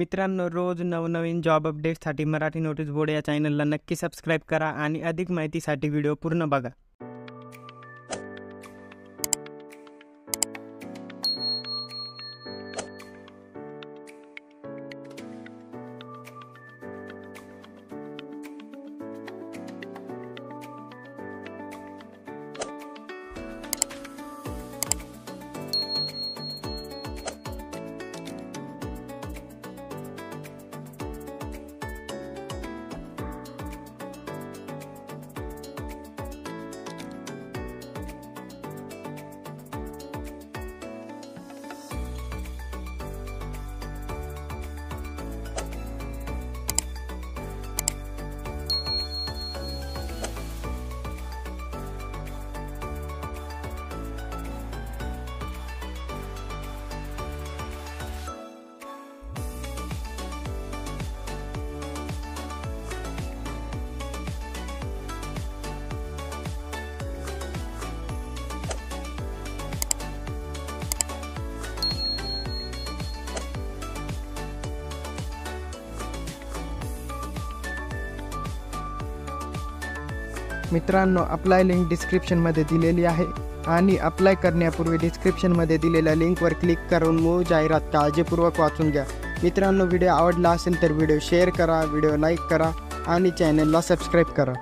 मित्रांनो, रोज नवनवीन job अपडेट्ससाठी Marathi notice board या चॅनलला नक्की सबस्क्राईब करा आणि अधिक माहितीसाठी व्हिडिओ पूर्ण बघा. मित्रांनो, अप्लाय लिंक डिस्क्रिप्शनमध्ये दिलेली आहे आणि अप्लाय करण्यापूर्वी डिस्क्रिप्शनमध्ये दिलेल्या लिंकवर क्लिक करून मूळ जाहिरात काळजीपूर्वक वाचून घ्या. मित्रांनो, व्हिडिओ आवडला असेल तर व्हिडिओ शेअर करा, व्हिडिओ लाईक करा आणि चॅनलला सबस्क्राईब करा.